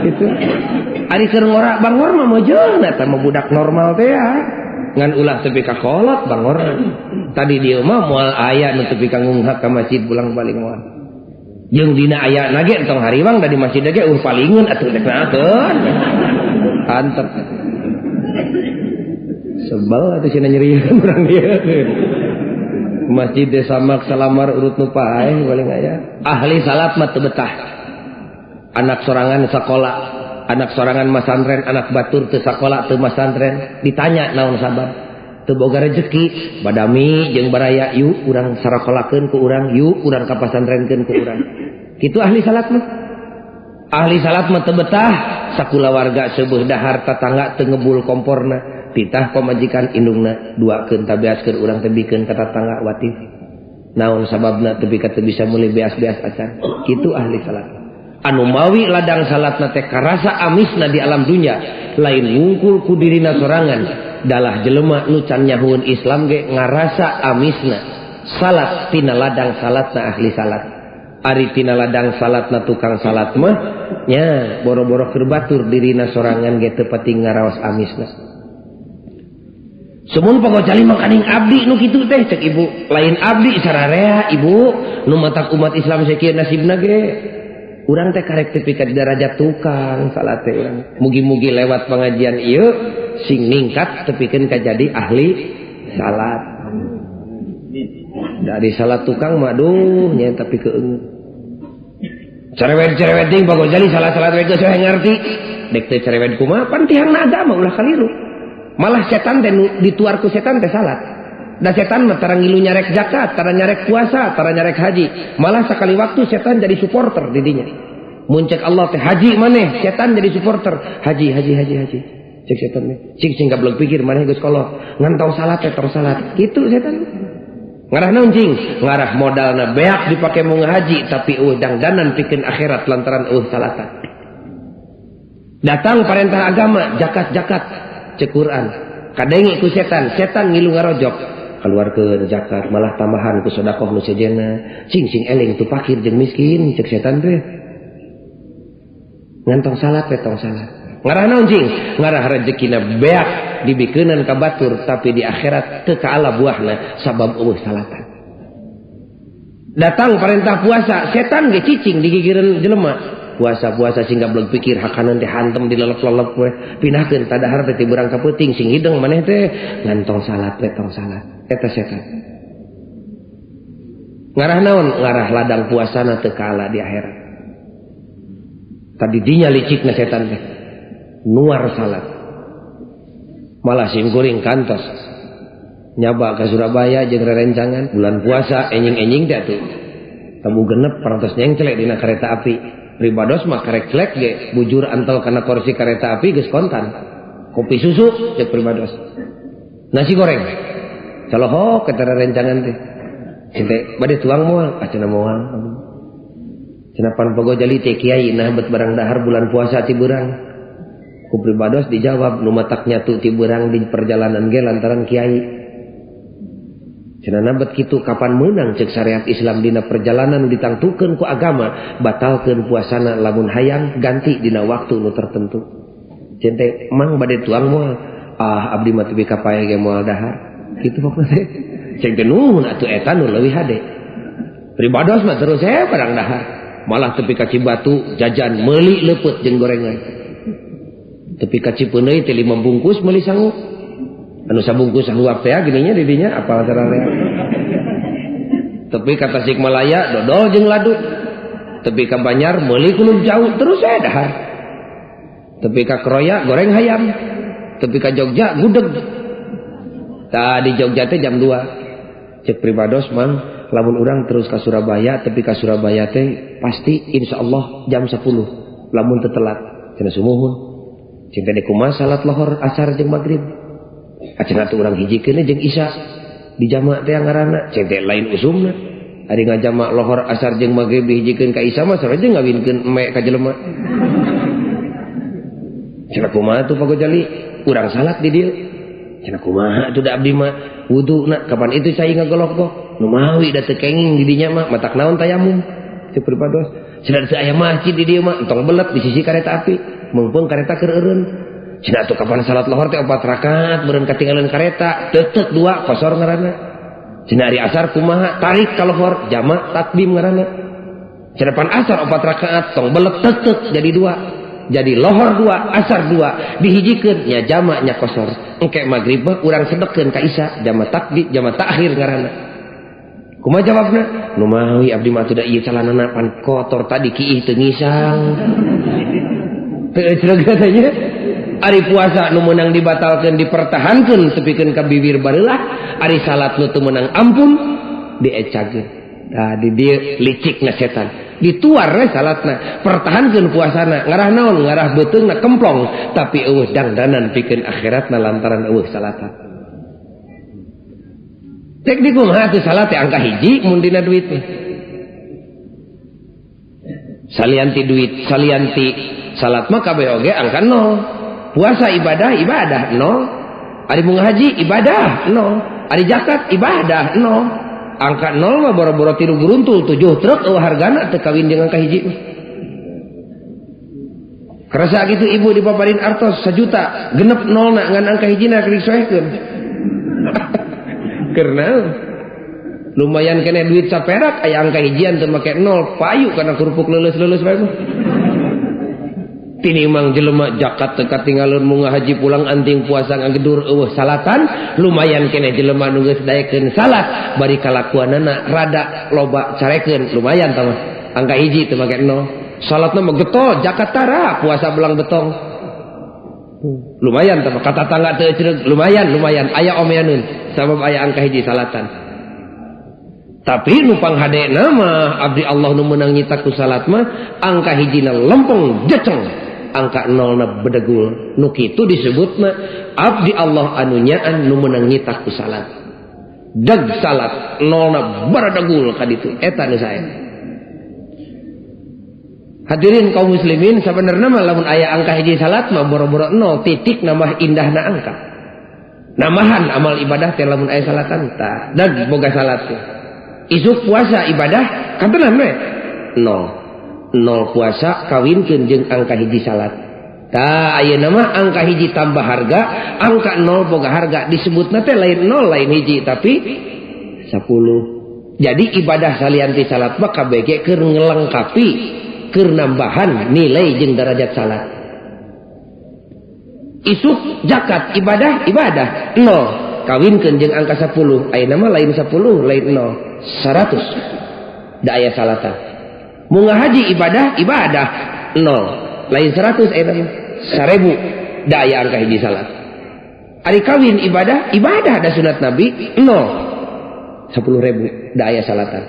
gitu ari keur ngora bangor mah mojeun eta mah budak normal teh ya ngan ulah tepi ka kolot bangor tadi dieu mah moal aya nu tepi ka ngunghak ka masjid pulang balik moal jeung dina aya nage entong hariwang da di masjid ge palingeun atuh teh nakeun antep sebel atuh cenah nyerieun urang dieu masjid samak salamar urut nu paeh paling aya ahli salat mah teu betah anak sorangan sakola anak sorangan masantren anak batur teu sakola teu masantren ditanya naon sabab teu boga rezeki badami jeung baraya yuk urang sarakolakeun ku urang yuk urang ka pasantrenkeun ku urang kitu ahli salat mah teu betah sakulawarga seubeung dahar tatangga teu ngebul komporna titah pamajikan indungna duakeun tabeaskeun urang teh bikeun ka tatangga watif naon sababna teu bisa meuli beas-beas acan kitu ahli salat anu mawi ladang salatna teh karasa amisna di alam dunya lain ngungkul ku dirina sorangan dalah jelema nu can nyahueun Islam ge ngarasa amisna salat tina ladang salatna ahli salat. Ari tina ladang salatna tukang salat mah nya boro-boro keur batur dirina sorangan ge teu pati ngaraos amisna. Sumun pagocali makaning abdi nu kitu teh cek ibu, lain abdi sararea ibu nu matak umat Islam sakieu nasibna ge. Urang teh karek tepi ka derajat tukang salat teh urang. Mugi-mugi lewat pengajian ieu sing ningkat tepikeun ka jadi ahli salat. Dari salat tukang mah aduh nya tapi keung. Cerewet ding pagocali salat-salat we geus ngarti. Dek teh cerewet kumaha pan tihangna agama ulah kaliru. Malah setan teh dituar ku setan teh salat. Da setan mah tara ngilu nyarek zakat, tara nyarek puasa, tara nyarek haji. Malah sakali waktu setan jadi supporter di dinya. Mun cek Allah teh haji maneh, setan jadi supporter. Haji. Cek setan teh. Cing gablog pikir maneh geus kolot. Ngan tong salat teh tor salat. Kitu setan. Ngarah naon cing? Ngarah modalna beak dipake mau ngahaji tapi dangdanan pikeun akhirat lantaran salatan. Datang perintah agama, zakat. Cek Quran kadengi ku setan ngilu ngarojok keluarkeun zakat malah tambahan ku sedekah nu sejenna cing eling tu fakir jeung miskin cek setan teh ngantong salat tong salat ngarah naon cing ngarah rezekina beak dibikeunan ka batur tapi di akhirat teu kaala buahna sabab salatan. Datang perintah puasa setan ge cicing digigireun jelema puasa sing gablog pikir hakanan teh hantem dilelep-lelep we pinahkeun tadahar teh tibeurang ka peuting sing hideng maneh teh ngantong salat tong salat eta setan. Ngarah naon ngarah ladang puasana teu kaala di akhirat. Tadi dinya licikna setan teh nuar salat malah sim kuring kantos nyaba ke Surabaya jeung rerencangan bulan puasa enjing teh atuh tamu genep parantos nyengcelek dina kereta api. Pribados mah karek celek ge bujur antel kana kursi kereta api geus kontan. Kopi susu cek pribados. Nasi goreng. Salohok eta rencangan teh. Cinte bade tuang moal, acenah moal. Cenah pan pagojali teh kiai nah bet barang dahar bulan puasa ti beurang. Ku pribados dijawab nu matak nyatu ti beurang di perjalanan ge lantaran kiai. Cenah nabet kitu kapan meunang cek syariat Islam dina perjalanan ditangtukeun ku agama batalkeun puasana lamun hayang ganti dina waktu nu tertentu. Cente mang bade tuang moal abdi mah teu kapae ge moal dahar. Kitu pokona teh. Cek teh nuhun atuh eta nu leuwih hade. Pribados mah terus barang dahar. Malah tepi ka Cibatu jajan meuli leupeut jeung gorengan. Tepi ka Cipeuneuy teh 5 bungkus meuli sangu. Anu sabungkus sahuap teh gininya di dinya apal sararea. Tepi ka Tasikmalaya dodol jeung ladu. Tepi ka Banjar meuli kulub jauh terus dahar. Tepi ka Kroya goreng hayam. Tepi ka Jogja gudeg. Tadi Jogja teh jam 2. Cek pribados mang lamun urang terus ka Surabaya tepi ka Surabaya teh pasti insyaallah jam 10. Lamun teu telat cenah sumuhun. Cing teh kumaha salat lohor asar jeung magrib. Acenah teh urang hijikeun jeung isya di jamak teh ngaranna ceng teh lain usumna ari ngajamak lohor asar jeung magrib dihijikeun ka isya mah saraje ngawinkeun eme ka jelema. Cenah kumaha tuh pagojali urang salat di dieu cenah kumaha tuh da abdi mah wuduna kapan itu cai ngagolok-golok nu mawi da teu kenging di dinya mah matak naon tayamum teu pribados cenah teu aya masjid di dieu mah entong belet di sisi kareta api mumpung kareta keur eureun. Cenah tuh kapan salat lohor teh 4 rakaat beureun katinggalan kareta teuteuk 2 kosor ngaranna. Cenah ari asar kumaha tarik ka lohor jamak takdim ngaranna. Cenah pan asar 4 rakaat tong belet teuteuk jadi 2. Jadi lohor 2 asar 2 dihijikeun nya jamak nya kosor. Engke magrib mah urang sedekeun ka isya jamak takdim jamak takhir ngaranna. Kumaha jawabna? Nu mawi abdi mah teu da ieu calanana pan kotor tadi kiih teu ngisang. Teu cerega tanya. Ari puasa nu menang dibatalkan dipertahankan tepikeun ka bibir barelah. Ari salat nu teu menang ampun diecageun. Nah di dieu licikna setan. Dituar we salatna, pertahankeun puasana. Ngarah naon? Ngarah beuteungna kemplong, tapi eueuh dangdanan pikeun akhiratna lantaran eueuh salatan. Cek di kumaha teh salat teh angka hiji mun dina duit teh. Salianti duit, salianti salat mah kabeh oge angka 0. Puasa ibadah 0. Ari munggah haji ibadah 0. Ari zakat ibadah 0. Angka 0 mah boro-boro tilu guruntul 7 truk hargana teu kawin jeung angka hiji. Kerasa gitu ibu dipaparin artos 1 juta, genep 0 na ngan angka hijina keur disoekeun. Karena lumayan kena duit saperak aya angka hijian teu make 0 payu kana kerupuk leuleus-leuleus bae mah. Tinimang jelema jakat teu katinggalun munga haji pulang anting puasa ngagedur eueuh salatan, lumayan kene jelema nu geus daekeun salat bari kalakuanana rada loba carekeun lumayan tah mah. Angka hiji teu make 0. Salatna mah getol jakat tara puasa belang betong. Lumayan tah mah kata tangga teu ceureuh lumayan aya omeaneun sabab aya angka hiji salatan. Tapi nu panghadena mah abdi Allah nu meunang nyita ku salat mah angka hijina lempeng jeceng. Angka 0 na bedegul nu kitu disebut mah abdi Allah anu nyaan nu meunang nyita ku salat. Deg salat 0 na baradegul ka ditu eta nu sae. Hadirin kaum muslimin sabenerna mah lamun aya angka hiji salat mah boro-boro 0 titik nambah indahna angka. Namahan amal ibadah teh lamun aya salatan tah deg boga salat teh. Isuk puasa ibadah kantenan we 0 puasa kawinkeun jeung angka hiji salat. Tah ayeuna mah angka hiji tambah harga, angka 0 boga harga disebutna teh lain 0 lain hiji tapi 10. Jadi ibadah salian ti salat mah kabege keur ngelengkapi keur nambahan nilai jeung derajat salat. Isuk zakat ibadah 0 kawinkeun jeung angka 10 ayeuna mah lain 10 lain 0 100 da aya salatan. Munga haji ibadah 0 lain 100 ayeuna 1000 da aya angka hiji salat. Ari kawin ibadah da sunat nabi 0 10.000 da aya salatan.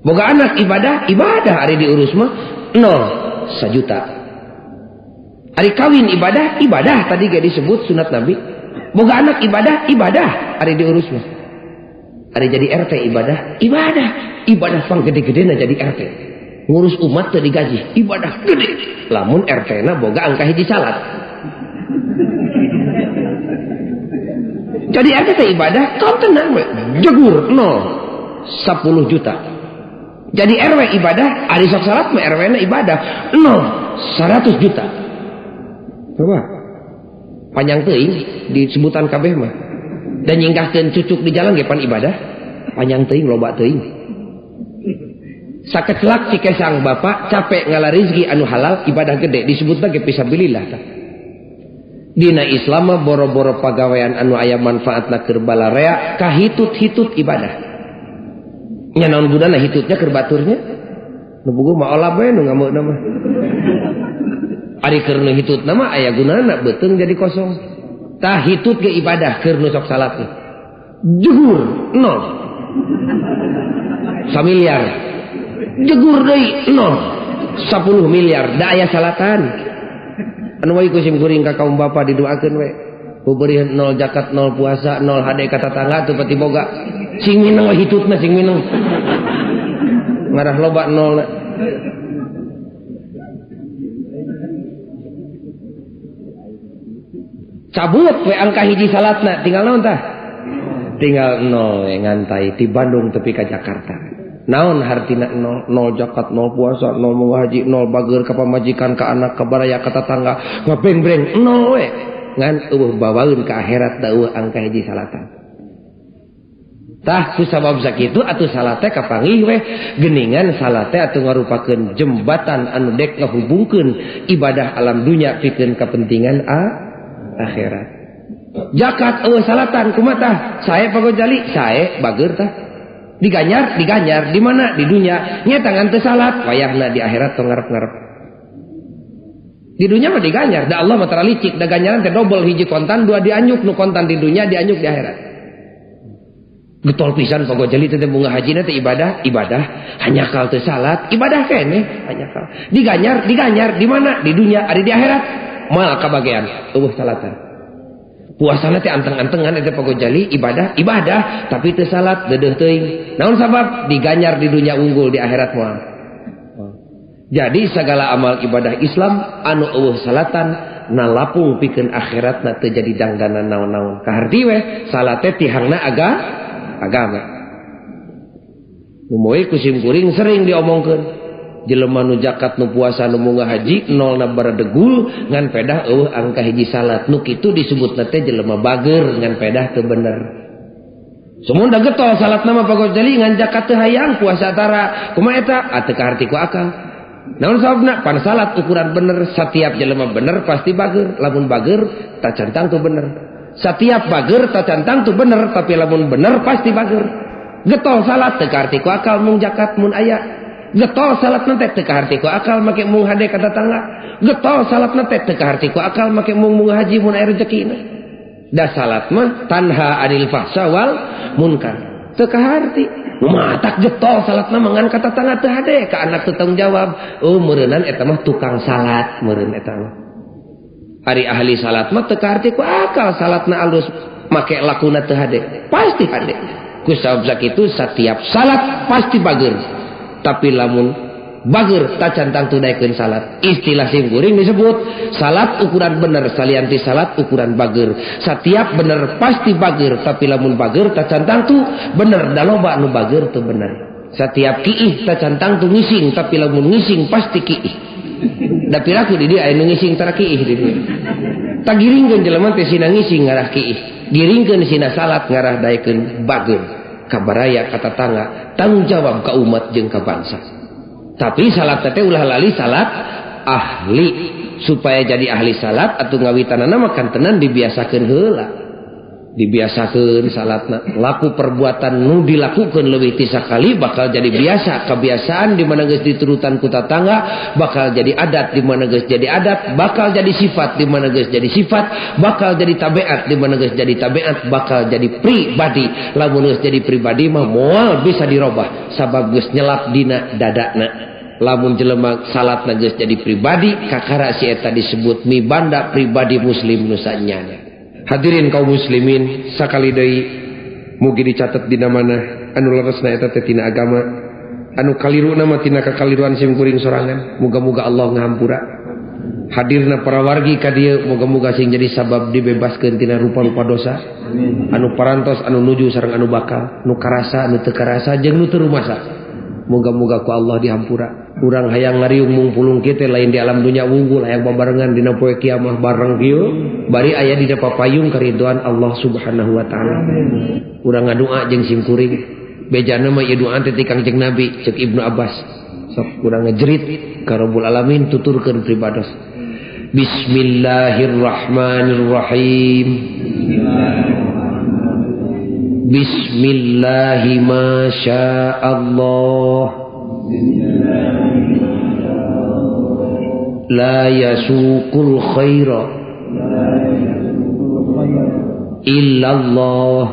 Boga anak ibadah ari diurus mah 0 1 juta. Ari kawin ibadah tadi ge disebut sunat nabi. Boga anak ibadah ari diurus mah. Ari jadi RT ibadah pang gede-gedena jadi RT. Ngurus umat teu digaji, ibadah gede. Lamun RT na boga angka hiji salat. Jadi RT teh ibadah kontenan we, jegur 0 10 juta. Jadi RW ibadah, ari sok salat mah RW na ibadah 0 100 juta. Coba panjang teuing disebutan kabeh mah. Dan nyingkahkeun cucuk di jalan ge pan ibadah panjang teuing loba teuing. Sakecelak si kesang bapak capek ngala rezeki anu halal ibadah gede disebutna ge fisabilillah. Dina Islam mah boro-boro pagawean anu aya manfaatna keur balarea kahitut-hitut ibadah. Nya naon gunana hitutnya keur baturnya? Nu bugu mah olah bae nu ngameuna mah. Ari keur nu hitutna mah aya gunana beuteung jadi kosong. Tah hitut ge ibadah keur nu sok salat teh. Juhur 0 1 miliar. Jegur deui 0 10 miliar da aya salatan. Anu wae kusim kuring ka kaum bapa didoakeun we. Beubeurieun 0 zakat 0 puasa 0 hade ka tatangga teu pati boga. Sing mineng we hitutna sing mineng. Ngarah loba 0 na. Cabut we angka hiji salatna tinggal naon tah? Tinggal 0 we ngantai ti Bandung tepi ka Jakarta. Naon hartina 0 zakat 0 puasa 0 munggah haji 0 bageur ka pamajikan ka anak ka baraya ka tatangga ngabeng-breng 0 we ngan eueuh bawaeun ka akhirat da eueuh angka hiji salatan. Tah ku sabab sakitu atuh salat teh kapanggih we geuningan salat teh atuh ngarupakeun jembatan anu dek ngahubungkeun ibadah alam dunya pikeun kepentingan akhirat. Zakat eueuh salatan kumaha tah? Sae pagojali, sae bageur tah. Diganyar di mana? Di dunya. Nya tangan teu salat, wayahna di akhirat tong ngarep-ngarep. Di dunya mah diganyar, da Allah mah tara licik, da ganjaran teh double hiji kontan, dua dianyuk, nu kontan di dunya dianyuk di akhirat. Getol pisan pagojali teh bunga hajina teh ibadah, hanya kal teu salat, ibadah keneh, hanya kal. Diganyar di mana? Di dunya, ari di akhirat. Moal kabagean, eueuh salatan. Puasana teh anteng-antengan eta pagojali ibadah tapi teu salat deudeuh teuing. Naon sabab? Diganyar di dunia unggul di akhirat moal. Jadi segala amal ibadah Islam anu eueuh salatan nalapung pikeun akhiratna teu jadi dangdanan naon-naon. Kaharti we salat teh tihangna agama. Nu moe ku simkuring sering diomongkeun. Jelema nu zakat nu puasa nu munggah haji nol na baradegul ngan pedah angka hiji salat nu kitu disebutna teh jelema bager ngan pedah teu bener. Sumun da getol salatna mah pagos jali ngan zakat teu hayang puasa tara kumaha eta teu kaharti ku akal. Naon sababna pan salat ukuran bener satiap jelema bener pasti bager lamun bager tacantang teu bener. Satiap bager tacantang teu bener tapi lamun bener pasti bager. Getol salat teu kaharti ku akal mung zakat mun aya. Getol salat nanti teu kaharti ku akal make mung hade ka tetangga. Getol salat nanti teu kaharti ku akal make mung haji mun aya rezekina. Da salat mah tanha anil fahsya wal munkar. Teu kaharti. Matak getol salatna mangan ka tetangga teu hade ka anak teu tanggung jawab. Meureunan eta mah tukang salat meureun eta mah. Ari ahli salat mah teu kaharti ku akal salatna alus make lakuna teu hade. Pasti hade. Ku sabab sakitu setiap salat pasti bager. Tapi lamun bager tacantang tudaikeun salat. Istilah simkuring disebut salat ukuran bener salianti salat ukuran bager. Setiap bener pasti bager tapi lamun bager tacantang tu bener da loba nu bager tu bener. Setiap kiih tacantang tu ngising tapi lamun ngising pasti kiih. Da piraku di dieu aya nu ngising tara kiih di dieu. Tagiringkeun jelema teh sina ngising ngarah kiih. Giringkeun sina salat ngarah daekeun bager. Kabaraya kata tangga tanggung jawab ke umat jeung ka bangsa. Tapi salat teh ulah lali salat ahli supaya jadi ahli salat atuh ngawitanana mah kantenan dibiasakeun heula. Dibiasakeun salatna laku perbuatan nu dilakukeun leuwih ti sakali bakal jadi biasa kebiasaan di mana geus diturutan ku tatangga bakal jadi adat di mana geus jadi adat bakal jadi sifat di mana geus jadi sifat bakal jadi tabiat di mana geus jadi tabiat bakal jadi pribadi lamun geus jadi pribadi mah moal bisa dirobah sabab geus nyelap dina dadana. Lamun jelema salatna geus jadi pribadi kakara si eta disebut mibanda pribadi muslim nu sanyana. Hadirin kaum muslimin sakali deui mugi dicatet dina mana anu leresna eta teh tina agama anu kaliruna mah tina kakaliruan simkuring sorangan muga-muga Allah ngahampura hadirna para wargi ka dieu muga-muga sing jadi sabab dibebaskeun tina rupa-rupa dosa anu parantos anu nuju sareng anu bakal nu karasa anu teu karasa jeung nu teu rumasa muga-muga ku Allah dihampura. Urang hayang ngariung mungpulung kieu teh lain di alam dunya wunggul hayang babarengan dina poe kiamah bareng kieu bari aya dina papayung karidhoan Allah Subhanahu wa taala. Urang ngadua jeung simkuring bejana mah ieu doa teh ti Kangjeng Nabi ceuk Ibnu Abbas. Sok urang ngajerit ka Rabbul Alamin tuturkeun pribados. Bismillahirrahmanirrahim. Bismillahi ma syaa Allah. La yasuqul khaira illallah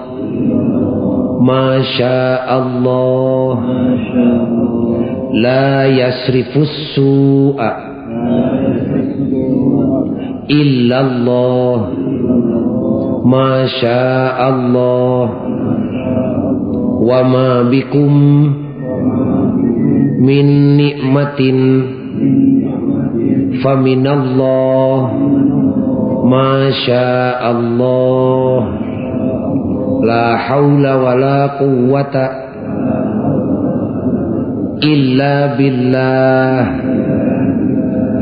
ma syaa Allah. La yasrifus su'a illallah ma syaa Allah. Wa ma bikum min ni'matin faminallah ma syaa Allah. La haula wala quwwata illa billah.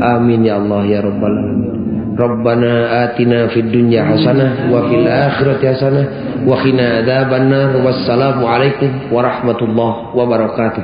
Amin ya Allah ya rabbal alamin. Rabbana atina fid dunya hasanah wa fil akhirati hasanah wa qina adzabannar. Wassalamu alaikum warahmatullahi wabarakatuh.